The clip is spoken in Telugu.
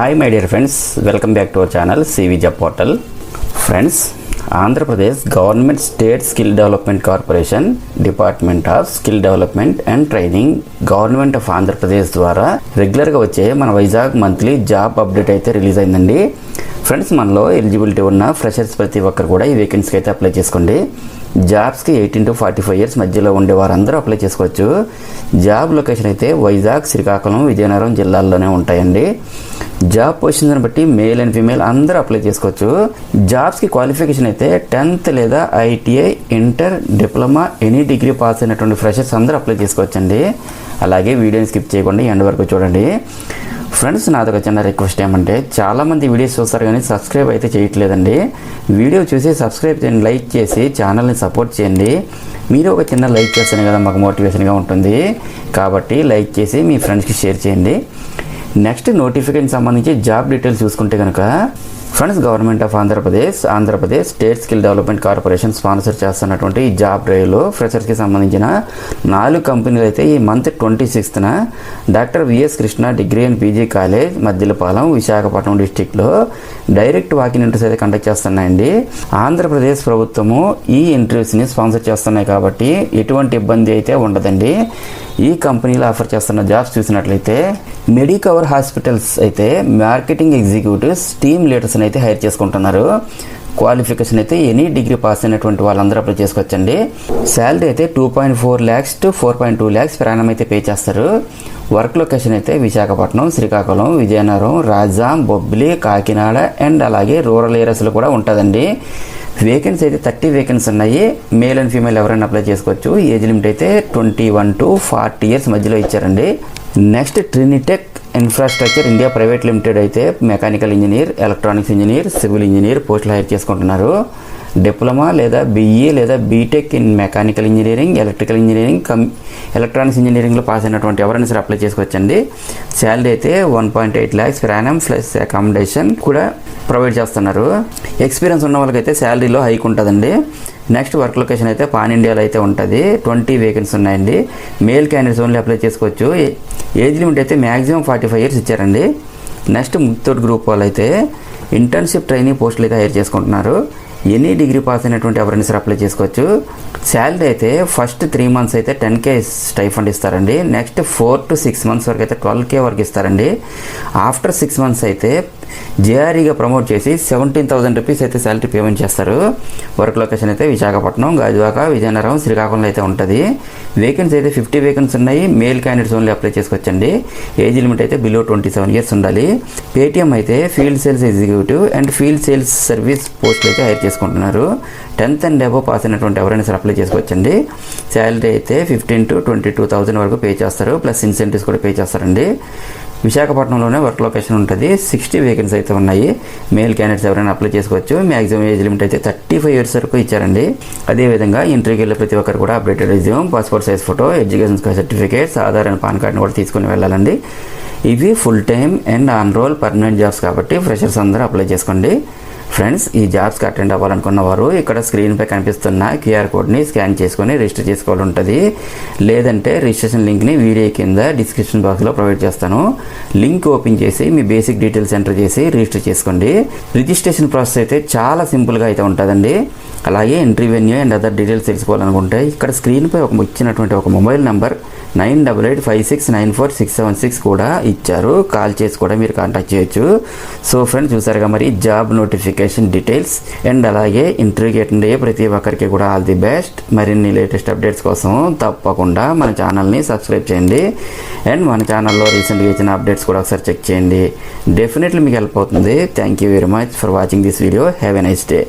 Hi my dear friends, welcome back to our channel CV job portal. Friends, Andhra Pradesh government state skill development corporation, department of skill development and training, government of Andhra Pradesh ద్వారా రెగ్యులర్గా వచ్చే మన వైజాగ్ మంత్లీ జాబ్ అప్డేట్ అయితే రిలీజ్ అయిందండి. ఫ్రెండ్స్, మనలో ఎలిజిబిలిటీ ఉన్న ఫ్రెషర్స్ ప్రతి ఒక్కరు కూడా ఈ వేకెన్సీకి అయితే అప్లై చేసుకోండి. జాబ్స్కి 18 to 45 years మధ్యలో ఉండే వారందరూ అప్లై చేసుకోవచ్చు. జాబ్ లొకేషన్ అయితే వైజాగ్, శ్రీకాకుళం, విజయనగరం జిల్లాల్లోనే ఉంటాయండి. జాబ్ పొజిషన్స్ బట్టి మేల్ అండ్ ఫీమేల్ అందరూ అప్లై చేసుకోవచ్చు. జాబ్స్కి క్వాలిఫికేషన్ అయితే 10th లేదా ITI, inter, diploma, any degree pass అయినటువంటి ఫ్రెషర్స్ అందరూ అప్లై చేసుకోవచ్చండి. అలాగే వీడియోని స్కిప్ చేయకుండా ఎండ్ వరకు చూడండి. ఫ్రెండ్స్, నాదొక చిన్న రిక్వెస్ట్ ఏమంటే, చాలామంది వీడియోస్ చూస్తారు కానీ సబ్స్క్రైబ్ అయితే చేయట్లేదండి. వీడియో చూసి సబ్స్క్రైబ్ చేయండి, లైక్ చేసి ఛానల్ని సపోర్ట్ చేయండి. మీరు ఒక చిన్న లైక్ చేస్తేనే కదా మాకు మోటివేషన్గా ఉంటుంది. కాబట్టి లైక్ చేసి మీ ఫ్రెండ్స్కి షేర్ చేయండి. నెక్స్ట్, నోటిఫికేషన్ సంబంధించి జాబ్ డీటెయిల్స్ చూసుకుంటే కనుక friends, government of Andhra Pradesh state skill development corporation sponsor చేస్తున్నటువంటి ఈ జాబ్ డ్రైవ్లో ఫ్రెషర్స్కి సంబంధించిన 4 కంపెనీలు అయితే ఈ మంత్ 26న doctor VS Krishna degree and PG college, Maddilapalem, Visakhapatnam డిస్టిక్లో డైరెక్ట్ వాకిన్ ఇంటర్వ్యూస్ అయితే కండక్ట్ చేస్తున్నాయండి. ఆంధ్రప్రదేశ్ ప్రభుత్వము ఈ ఇంటర్వ్యూస్ని స్పాన్సర్ చేస్తున్నాయి కాబట్టి ఎటువంటి ఇబ్బంది అయితే ఉండదండి. ఈ కంపెనీలో ఆఫర్ చేస్తున్న జాబ్స్ చూసినట్లయితే మెడికవర్ హాస్పిటల్స్ అయితే మార్కెటింగ్ ఎగ్జిక్యూటివ్స్, టీమ్ లీడర్స్ని అయితే హైర్ చేసుకుంటున్నారు. క్వాలిఫికేషన్ అయితే ఎనీ డిగ్రీ పాస్ అయినటువంటి వాళ్ళందరూ అప్లై చేసుకోవచ్చండి. శాలరీ అయితే 2.4 lakhs to 4.2 lakhs ప్రయాణం అయితే పే చేస్తారు. వర్క్ లొకేషన్ అయితే విశాఖపట్నం, శ్రీకాకుళం, విజయనగరం, రాజాం, బొబ్బిలి, కాకినాడ అండ్ అలాగే రూరల్ ఏరియాస్లో కూడా ఉంటుందండి. వేకెన్సీ అయితే 30 వేకెన్సీ ఉన్నాయి. మేల్ అండ్ ఫీమేల్ ఎవరైనా అప్లై చేసుకోవచ్చు. ఏజ్ లిమిట్ అయితే 21 to 40 years మధ్యలో ఇచ్చారండి. Next, Trinitech infrastructure India private limited అయితే mechanical engineer, electronics engineer, civil engineer పోస్టులు హైర్ చేసుకుంటున్నారు. డిప్లొమా లేదా BE లేదా BTech in mechanical engineering, electrical engineering, electronics ఇంజనీరింగ్లో పాస్ అయినటువంటి ఎవరైనా సరే అప్లై చేసుకోవచ్చండి. శాలరీ అయితే 1.8 lakhs per annum plus accommodation కూడా ప్రొవైడ్ చేస్తున్నారు. ఎక్స్పీరియన్స్ ఉన్న వాళ్ళకైతే శాలరీలో హైక్ ఉంటుందండి. నెక్స్ట్, వర్క్ లొకేషన్ అయితే పాన్ ఇండియాలో అయితే ఉంటుంది. 20 వేకెన్సీ ఉన్నాయండి. మేల్ క్యాండిడేట్స్ ఓన్లీ అప్లై చేసుకోవచ్చు. ఏజ్ లిమిట్ అయితే మ్యాక్సిమం 45 years ఇచ్చారండి. నెక్స్ట్, ముత్తూట్ గ్రూప్ వాళ్ళు అయితే ఇంటర్న్షిప్ ట్రైనింగ్ పోస్టులు అయితే హైర్ చేసుకుంటున్నారు. ఎనీ డిగ్రీ పాస్ అయినటువంటి ఎవరైనా సరే అప్లై చేసుకోవచ్చు. శాలరీ అయితే ఫస్ట్ 3 months అయితే 10K స్టైఫండ్ ఇస్తారండి. నెక్స్ట్ 4 to 6 months వరకు అయితే 12K వరకు ఇస్తారండి. ఆఫ్టర్ 6 months అయితే JREగా ప్రమోట్ చేసి 17,000 rupees అయితే శాలరీ పేమెంట్ చేస్తారు. వర్క్ లొకేషన్ అయితే విశాఖపట్నం, గాజువాక, విజయనగరం, శ్రీకాకుళంలో అయితే ఉంటుంది. వేకెన్సీ అయితే 50 వేకెన్సీ ఉన్నాయి. మేల్ క్యాండిడేట్స్ ఓన్లీ అప్లై చేసుకోవచ్చండి. ఏజ్ లిమిట్ అయితే బిలో 27 years ఉండాలి. పేటిఎం అయితే field sales executive and field sales service పోస్టులు అయితే హైర్ చేసుకుంటున్నారు. 10th and above పాస్ అయినటువంటి ఎవరైనా సరే అప్లై చేసుకోవచ్చండి. శాలరీ అయితే 15 to 22,000 వరకు పే చేస్తారు. ప్లస్ ఇన్సెంటివ్స్ కూడా పే చేస్తారండి. విశాఖపట్నంలోనే వర్క్ లొకేషన్ ఉంటుంది. 60 వేకెన్సీ అయితే ఉన్నాయి. మేల్ క్యాండిడేట్స్ ఎవరైనా అప్లై చేసుకోవచ్చు. మ్యాక్సిమం ఏజ్ లిమిట్ అయితే 35 years వరకు ఇచ్చారండి. అదేవిధంగా ఇంటర్వ్యూకి వెళ్ళే ప్రతి ఒక్కరు కూడా updated resume, passport size photo, education certificates, Aadhaar and pan కార్డ్ని కూడా తీసుకుని వెళ్ళాలండి. ఇవి full time and on role permanent jobs కాబట్టి ఫ్రెషర్స్ అందరూ అప్లై చేసుకోండి. ఫ్రెండ్స్, ఈ జాబ్స్కి అటెండ్ అవ్వాలనుకున్న వారు ఇక్కడ స్క్రీన్పై కనిపిస్తున్న QR కోడ్ని స్కాన్ చేసుకొని రిజిస్టర్ చేసుకోవాలి ఉంటుంది. లేదంటే రిజిస్ట్రేషన్ లింక్ని వీడియో కింద డిస్క్రిప్షన్ బాక్స్లో ప్రొవైడ్ చేస్తాను. లింక్ ఓపెన్ చేసి మీ బేసిక్ డీటెయిల్స్ ఎంటర్ చేసి రిజిస్టర్ చేసుకోండి. రిజిస్ట్రేషన్ ప్రాసెస్ అయితే చాలా సింపుల్గా అయితే ఉంటుందండి. అలాగే entry venue and other details తెలుసుకోవాలనుకుంటే ఇక్కడ స్క్రీన్పై ఇచ్చినటువంటి ఒక మొబైల్ నెంబర్ 9885694676 కూడా ఇచ్చారు. కాల్ చేసి కూడా మీరు కాంటాక్ట్ చేయొచ్చు. సో ఫ్రెండ్స్, చూసారుగా మరి జాబ్ నోటిఫికేషన్ డీటెయిల్స్ అండ్ అలాగే ఇంటర్వ్యూకి అటెండ్ అయ్యే ప్రతి ఒక్కరికి కూడా ఆల్ ది బెస్ట్. మరిన్ని లేటెస్ట్ అప్డేట్స్ కోసం తప్పకుండా మన ఛానల్ని సబ్స్క్రైబ్ చేయండి. అండ్ మన ఛానల్లో రీసెంట్గా ఇచ్చిన అప్డేట్స్ కూడా ఒకసారి చెక్ చేయండి. డెఫినెట్లీ మీకు హెల్ప్ అవుతుంది. Thank you very much for watching this video. Have a nice day.